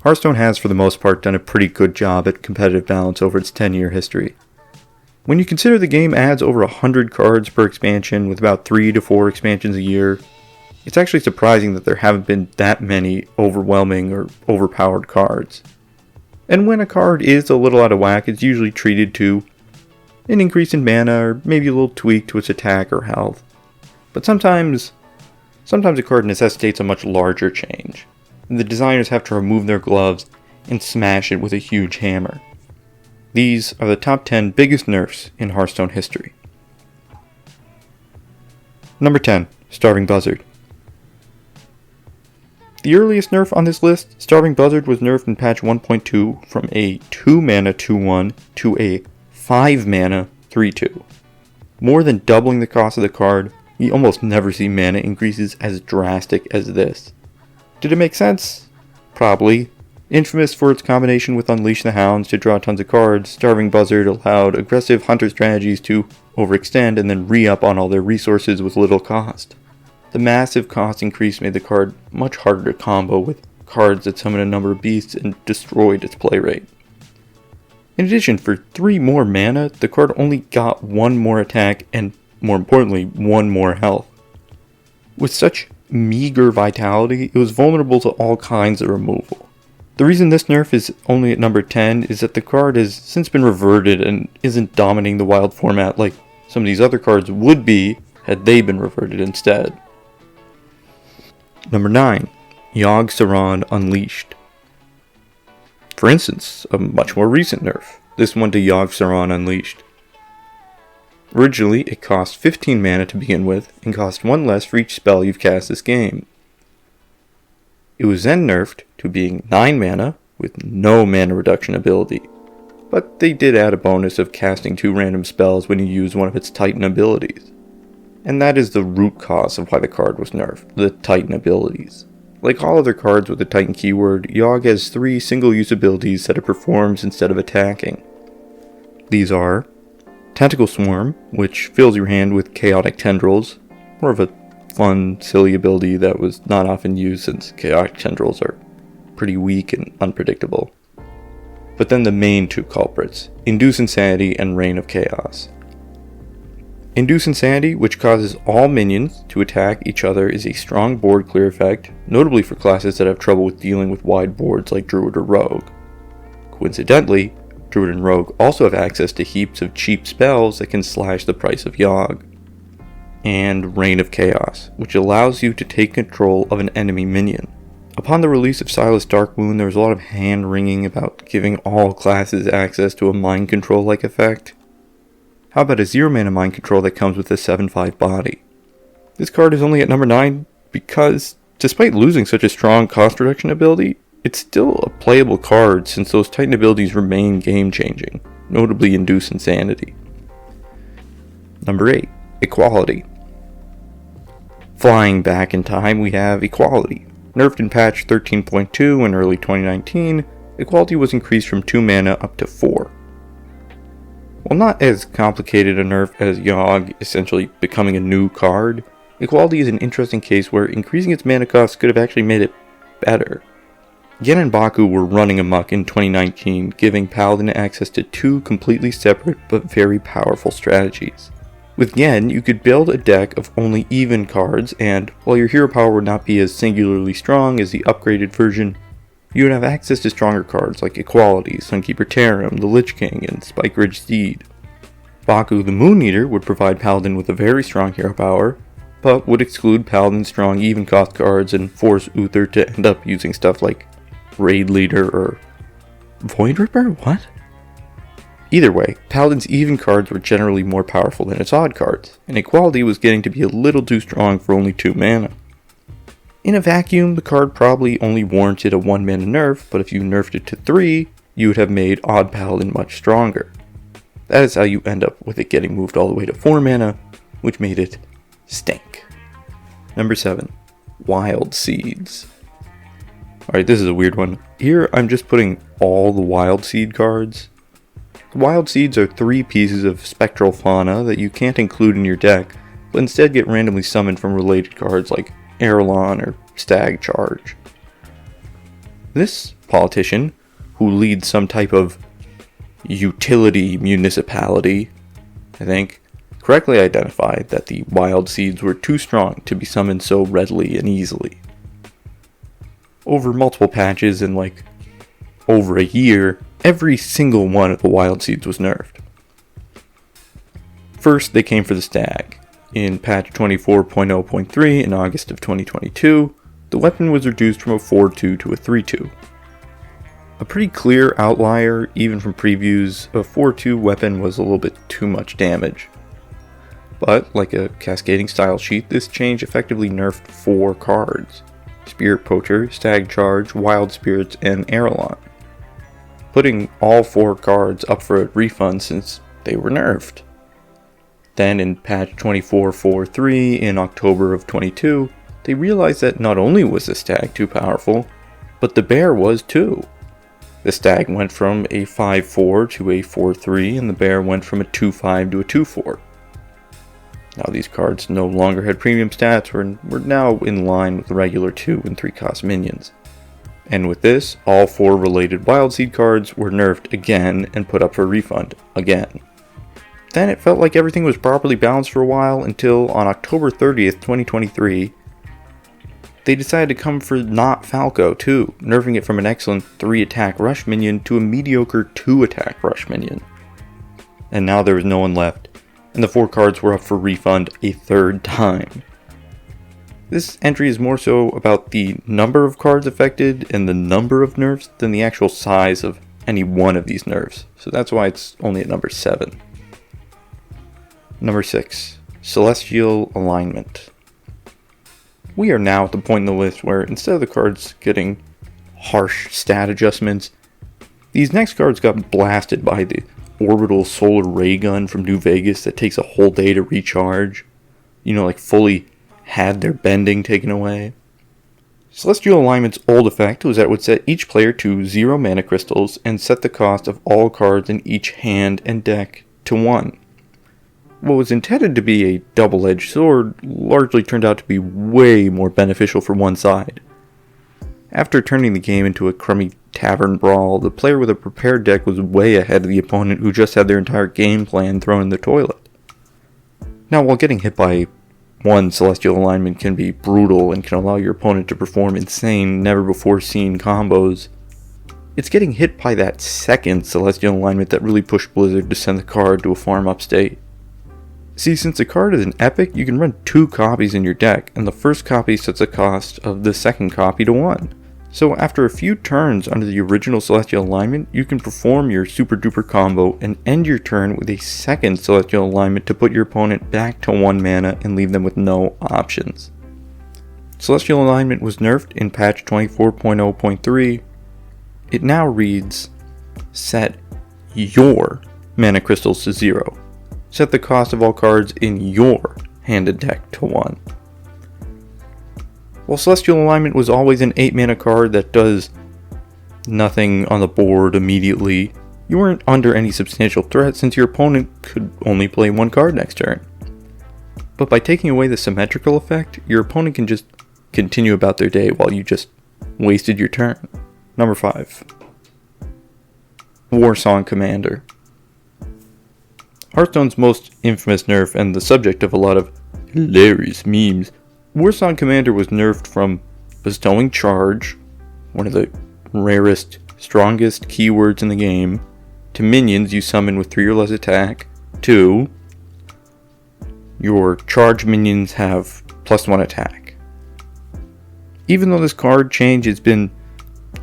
Hearthstone has for the most part done a pretty good job at competitive balance over its 10-year history. When you consider the game adds over 100 cards per expansion with about 3 to 4 expansions a year, it's actually surprising that there haven't been that many overwhelming or overpowered cards. And when a card is a little out of whack, it's usually treated to an increase in mana or maybe a little tweak to its attack or health. But sometimes a card necessitates a much larger change, and the designers have to remove their gloves and smash it with a huge hammer. These are the top 10 biggest nerfs in Hearthstone history. Number 10. Starving Buzzard. The earliest nerf on this list, Starving Buzzard, was nerfed in patch 1.2 from a 2 mana 2/1 to a 5 mana 3/2. More than doubling the cost of the card, you almost never see mana increases as drastic as this. Did it make sense? Probably. Infamous for its combination with Unleash the Hounds to draw tons of cards, Starving Buzzard allowed aggressive hunter strategies to overextend and then re-up on all their resources with little cost. The massive cost increase made the card much harder to combo with cards that summon a number of beasts and destroyed its play rate. In addition, for 3 more mana, the card only got 1 more attack and, more importantly, 1 more health. With such meager vitality, it was vulnerable to all kinds of removal. The reason this nerf is only at number 10 is that the card has since been reverted and isn't dominating the wild format like some of these other cards would be had they been reverted instead. Number 9. Yog Suron Unleashed. For instance, a much more recent nerf, this one to Yog Suron Unleashed. Originally, it cost 15 mana to begin with, and cost 1 less for each spell you've cast this game. It was then nerfed to being 9 mana, with no mana reduction ability, but they did add a bonus of casting 2 random spells when you use one of its Titan abilities. And that is the root cause of why the card was nerfed, the Titan abilities. Like all other cards with the Titan keyword, Yog has 3 single-use abilities that it performs instead of attacking. These are Tentacle Swarm, which fills your hand with chaotic tendrils, more of a fun, silly ability that was not often used since chaotic tendrils are pretty weak and unpredictable. But then the main 2 culprits, Induce Insanity and Reign of Chaos. Induce Insanity, which causes all minions to attack each other, is a strong board clear effect, notably for classes that have trouble with dealing with wide boards like Druid or Rogue. Coincidentally, Druid and Rogue also have access to heaps of cheap spells that can slash the price of Yogg. And Reign of Chaos, which allows you to take control of an enemy minion. Upon the release of Silas Darkmoon, there was a lot of hand-wringing about giving all classes access to a mind control-like effect. How about a 0 mana mind control that comes with a 7/5 body? This card is only at number 9 because, despite losing such a strong cost reduction ability, it's still a playable card since those Titan abilities remain game-changing, notably Induce Insanity. Number 8. Equality. Flying back in time, we have Equality. Nerfed in patch 13.2 in early 2019, Equality was increased from 2 mana up to 4. While not as complicated a nerf as Yogg essentially becoming a new card, Equality is an interesting case where increasing its mana cost could have actually made it better. Gen and Baku were running amok in 2019, giving Paladin access to 2 completely separate but very powerful strategies. With Gen, you could build a deck of only even cards, and while your hero power would not be as singularly strong as the upgraded version, you would have access to stronger cards like Equality, Sunkeeper Tarim, the Lich King, and Spike Ridge Steed. Baku the Moon Eater would provide Paladin with a very strong hero power, but would exclude Paladin's strong even cost cards and force Uther to end up using stuff like Raid Leader or Void Ripper? What? Either way, Paladin's even cards were generally more powerful than its odd cards, and Equality was getting to be a little too strong for only 2 mana. In a vacuum, the card probably only warranted a 1 mana nerf, but if you nerfed it to 3, you would have made Odd Paladin much stronger. That is how you end up with it getting moved all the way to 4 mana, which made it stink. Number 7. Wild Seeds. Alright, this is a weird one. Here I'm just putting all the Wild Seed cards. Wild Seeds are 3 pieces of spectral fauna that you can't include in your deck, but instead get randomly summoned from related cards like Erelon or Stag Charge. This politician who leads some type of utility municipality, I think, correctly identified that the wild seeds were too strong to be summoned so readily and easily. Over multiple patches and over a year, every single one of the wild seeds was nerfed. First, they came for the stag. In patch 24.0.3 in August of 2022, the weapon was reduced from a 4-2 to a 3-2. A pretty clear outlier, even from previews, a 4-2 weapon was a little bit too much damage. But, like a cascading style sheet, this change effectively nerfed 4 cards: Spirit Poacher, Stag Charge, Wild Spirits, and Aerolon, putting all 4 cards up for a refund since they were nerfed. Then in patch 24.4.3 in October of 22, they realized that not only was the stag too powerful, but the bear was too. The stag went from a 5-4 to a 4-3, and the bear went from a 2-5 to a 2-4. Now these cards no longer had premium stats, were now in line with the regular 2 and 3 cost minions. And with this, all 4 related Wild Seed cards were nerfed again and put up for refund again. Then it felt like everything was properly balanced for a while until on October 30th, 2023, they decided to come for Not Falco too, nerfing it from an excellent 3 attack rush minion to a mediocre 2 attack rush minion. And now there was no one left, and the 4 cards were up for refund a 3rd time. This entry is more so about the number of cards affected and the number of nerfs than the actual size of any one of these nerfs, so that's why it's only at number 7. Number 6. Celestial Alignment. We are now at the point in the list where instead of the cards getting harsh stat adjustments, these next cards got blasted by the orbital solar ray gun from New Vegas that takes a whole day to recharge. Fully had their bending taken away. Celestial Alignment's old effect was that it would set each player to 0 mana crystals and set the cost of all cards in each hand and deck to 1. What was intended to be a double-edged sword largely turned out to be way more beneficial for one side. After turning the game into a crummy tavern brawl, the player with a prepared deck was way ahead of the opponent who just had their entire game plan thrown in the toilet. Now, while getting hit by one Celestial Alignment can be brutal and can allow your opponent to perform insane, never-before-seen combos, it's getting hit by that second Celestial Alignment that really pushed Blizzard to send the card to a farm-up state. See, since the card is an epic, you can run 2 copies in your deck, and the first copy sets the cost of the second copy to 1. So after a few turns under the original Celestial Alignment, you can perform your super duper combo and end your turn with a second Celestial Alignment to put your opponent back to 1 mana and leave them with no options. Celestial Alignment was nerfed in patch 24.0.3. It now reads, set your mana crystals to 0. Set the cost of all cards in your handed deck to 1. While Celestial Alignment was always an 8 mana card that does nothing on the board immediately, you weren't under any substantial threat since your opponent could only play 1 card next turn. But by taking away the symmetrical effect, your opponent can just continue about their day while you just wasted your turn. Number 5. Warsong Commander. Hearthstone's most infamous nerf and the subject of a lot of hilarious memes, Warsong Commander was nerfed from bestowing charge, one of the rarest, strongest keywords in the game, to minions you summon with 3 or less attack, to your charge minions have +1 attack. Even though this card change has been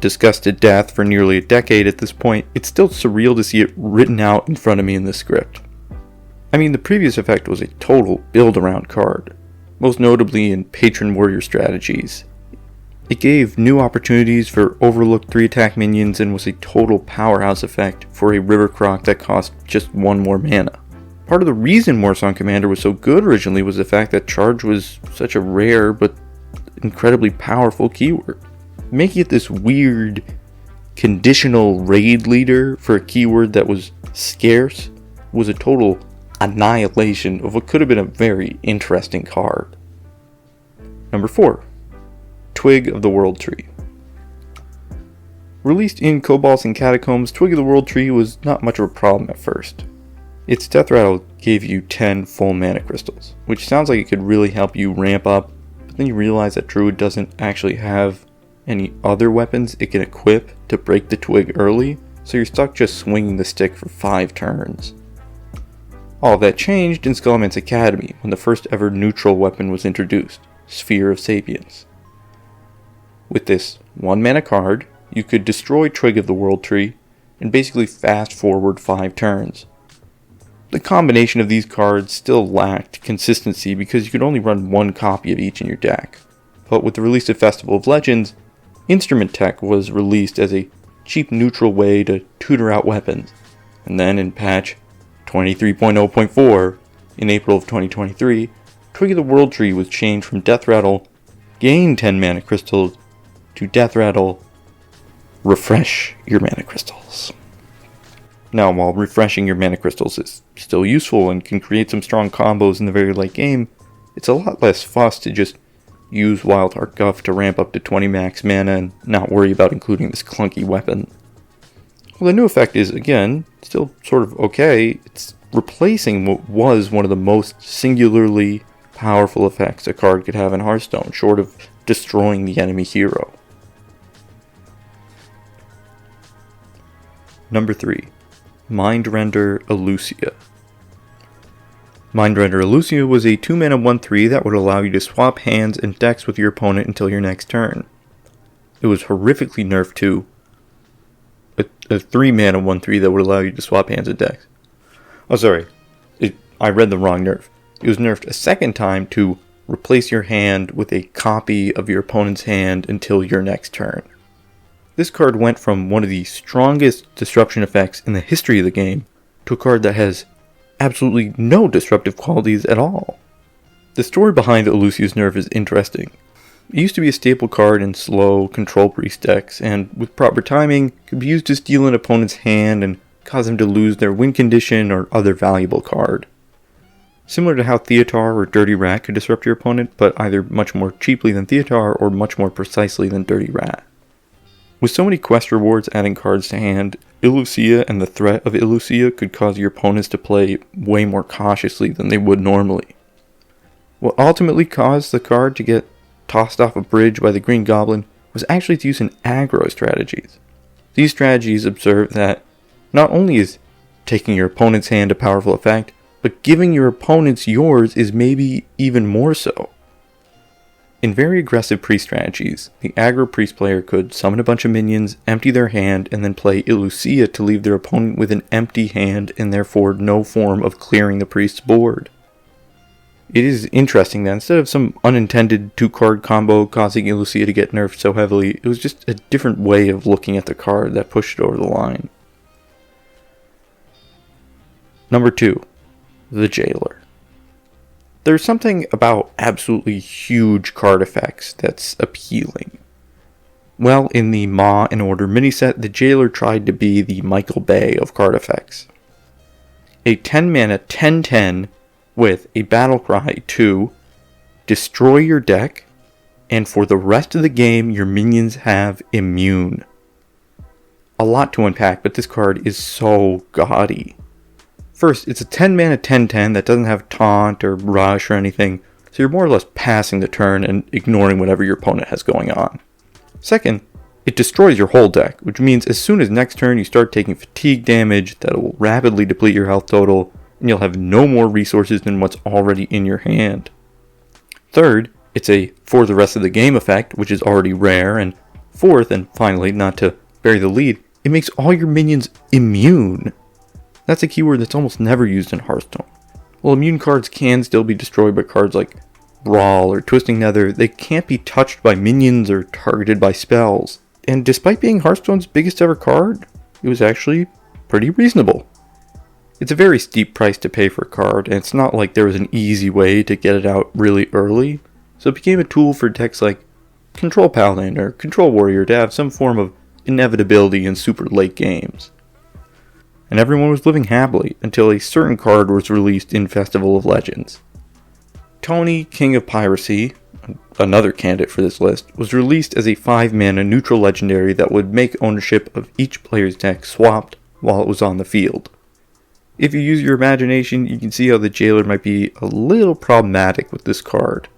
discussed to death for nearly a decade at this point, it's still surreal to see it written out in front of me in this script. I mean, the previous effect was a total build-around card, most notably in Patron Warrior strategies. It gave new opportunities for overlooked 3-attack minions and was a total powerhouse effect for a River Croc that cost just 1 more mana. Part of the reason Warsong Commander was so good originally was the fact that charge was such a rare but incredibly powerful keyword. Making it this weird, conditional raid leader for a keyword that was scarce was a total annihilation of what could have been a very interesting card. Number 4. Twig of the World Tree. Released in Cobalts and Catacombs, Twig of the World Tree was not much of a problem at first. Its Death Rattle gave you 10 full mana crystals, which sounds like it could really help you ramp up, but then you realize that Druid doesn't actually have any other weapons it can equip to break the Twig early, so you're stuck just swinging the stick for 5 turns. All of that changed in Skullman's Academy when the first ever neutral weapon was introduced, Sphere of Sapience. With this 1 mana card, you could destroy Twig of the World Tree and basically fast forward 5 turns. The combination of these cards still lacked consistency because you could only run 1 copy of each in your deck, but with the release of Festival of Legends, Instrument Tech was released as a cheap neutral way to tutor out weapons, and then in patch 23.0.4 in April of 2023, Twig of the World Tree was changed from Death Rattle, gain 10 mana crystals, to Death Rattle, refresh your mana crystals. Now, while refreshing your mana crystals is still useful and can create some strong combos in the very late game, it's a lot less fuss to just use Wild Heart Guff to ramp up to 20 max mana and not worry about including this clunky weapon. Well, the new effect is, again, still sort of okay. It's replacing what was one of the most singularly powerful effects a card could have in Hearthstone, short of destroying the enemy hero. Number 3. Mindrender Elia. Mindrender Elia was a 2-mana 1/3 that would allow you to swap hands and decks with your opponent until your next turn. It was horrifically nerfed to a 3-mana 1/3 that would allow you to swap hands and decks. Oh, sorry. I read the wrong nerf. It was nerfed a second time to replace your hand with a copy of your opponent's hand until your next turn. This card went from one of the strongest disruption effects in the history of the game to a card that has absolutely no disruptive qualities at all. The story behind Elia's nerf is interesting. It used to be a staple card in slow control priest decks, and with proper timing, could be used to steal an opponent's hand and cause them to lose their win condition or other valuable card. Similar to how Theotar or Dirty Rat could disrupt your opponent, but either much more cheaply than Theotar or much more precisely than Dirty Rat. With so many quest rewards adding cards to hand, Elia and the threat of Elia could cause your opponents to play way more cautiously than they would normally. What ultimately caused the card to get tossed off a bridge by the Green Goblin was actually its use in aggro strategies. These strategies observe that not only is taking your opponent's hand a powerful effect, but giving your opponents yours is maybe even more so. In very aggressive priest strategies, the aggro priest player could summon a bunch of minions, empty their hand, and then play Elia to leave their opponent with an empty hand and therefore no form of clearing the priest's board. It is interesting that instead of some unintended 2-card combo causing Elia to get nerfed so heavily, it was just a different way of looking at the card that pushed it over the line. Number 2. The Jailer. There's something about absolutely huge card effects that's appealing. Well, in the Maw and Order miniset, the Jailer tried to be the Michael Bay of card effects. A 10-mana 10/10 with a battle cry to destroy your deck, and for the rest of the game your minions have immune. A lot to unpack, but this card is so gaudy. First, it's a 10-mana 10/10 that doesn't have taunt or rush or anything, so you're more or less passing the turn and ignoring whatever your opponent has going on. Second, it destroys your whole deck, which means as soon as next turn you start taking fatigue damage that will rapidly deplete your health total, and you'll have no more resources than what's already in your hand. Third, it's a for the rest of the game effect, which is already rare, and fourth, and finally, not to bury the lead, it makes all your minions immune. That's a keyword that's almost never used in Hearthstone. While immune cards can still be destroyed by cards like Brawl or Twisting Nether, they can't be touched by minions or targeted by spells. And despite being Hearthstone's biggest ever card, it was actually pretty reasonable. It's a very steep price to pay for a card, and it's not like there was an easy way to get it out really early, so it became a tool for decks like Control Paladin or Control Warrior to have some form of inevitability in super late games. And everyone was living happily until a certain card was released in Festival of Legends. Tony, King of Piracy, another candidate for this list, was released as a 5-mana neutral legendary that would make ownership of each player's deck swapped while it was on the field. If you use your imagination, you can see how the Jailer might be a little problematic with this card.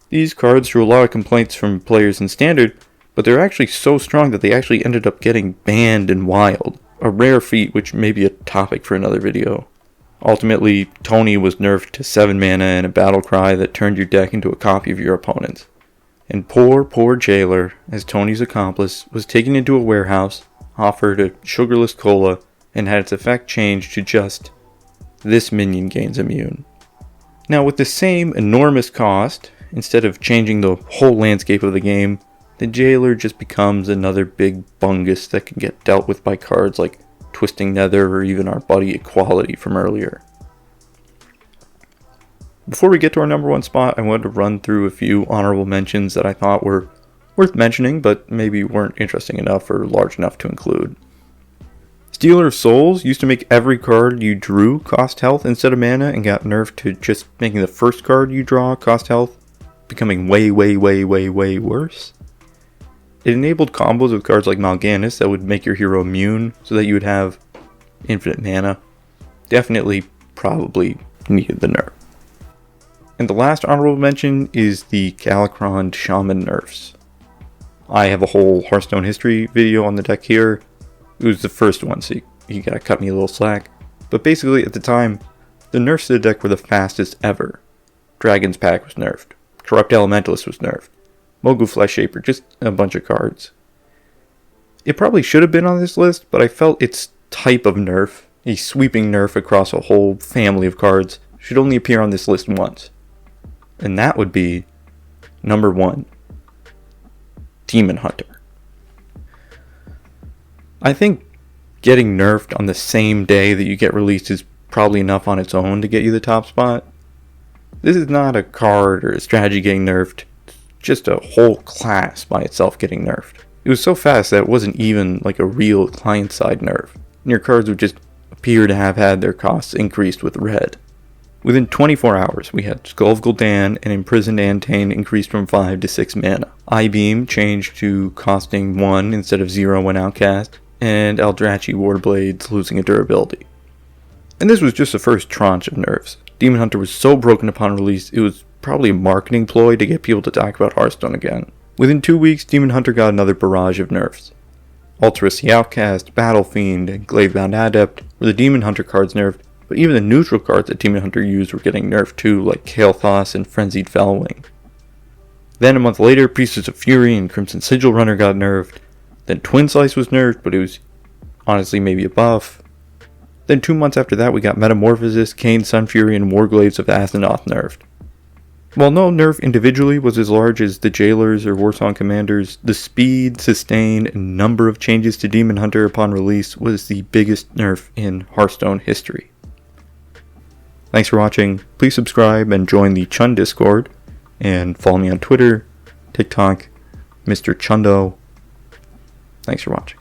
These cards drew a lot of complaints from players in Standard, but they're actually so strong that they actually ended up getting banned in Wild, a rare feat which may be a topic for another video. Ultimately, Tony was nerfed to 7 mana and a battle cry that turned your deck into a copy of your opponent's. And poor Jailer, as Tony's accomplice, was taken into a warehouse, offered a sugarless cola, and had its effect changed to just, this minion gains immune. Now with the same enormous cost, instead of changing the whole landscape of the game, the Jailer just becomes another big bungus that can get dealt with by cards like Twisting Nether or even our buddy Equality from earlier. Before we get to our number 1 spot, I wanted to run through a few honorable mentions that I thought were worth mentioning but maybe weren't interesting enough or large enough to include. Stealer of Souls used to make every card you drew cost health instead of mana and got nerfed to just making the first card you draw cost health, becoming way worse. It enabled combos with cards like Mal'Ganis that would make your hero immune so that you would have infinite mana. Definitely, probably needed the nerf. And the last honorable mention is the Galakrond Shaman nerfs. I have a whole Hearthstone history video on the deck here. It was the first one, so you gotta cut me a little slack. But basically, at the time, the nerfs to the deck were the fastest ever. Dragon's Pack was nerfed. Corrupt Elementalist was nerfed. Mogu Flesh Shaper, just a bunch of cards. It probably should have been on this list, but I felt its type of nerf, a sweeping nerf across a whole family of cards, should only appear on this list once. And that would be number 1, Demon Hunter. I think getting nerfed on the same day that you get released is probably enough on its own to get you the top spot. This is not a card or a strategy getting nerfed, just a whole class by itself getting nerfed. It was so fast that it wasn't even like a real client-side nerf, and your cards would just appear to have had their costs increased with red. Within 24 hours, we had Skull of Gul'dan and Imprisoned Antane increased from 5 to 6 mana. I-Beam changed to costing 1 instead of 0 when outcast, and Eldrachi Warblades losing a durability. And this was just the first tranche of nerfs. Demon Hunter was so broken upon release, it was probably a marketing ploy to get people to talk about Hearthstone again. Within 2 weeks, Demon Hunter got another barrage of nerfs. Ultimus the Outcast, Battle Fiend, and Glavebound Adept were the Demon Hunter cards nerfed, but even the neutral cards that Demon Hunter used were getting nerfed too, like Kael'thas and Frenzied Fellwing. Then a month later, Priestess of Fury and Crimson Sigil Runner got nerfed. Then Twin Slice was nerfed, but it was honestly maybe a buff. Then 2 months after that, we got Metamorphosis, Kayn Sunfury, and Warglaives of Athenoth nerfed. While no nerf individually was as large as the Jailers or Warsong Commanders, the speed, sustain, and number of changes to Demon Hunter upon release was the biggest nerf in Hearthstone history. Thanks for watching. Please subscribe and join the Chun Discord, and follow me on Twitter, TikTok, Mr. Chundo. Thanks for watching.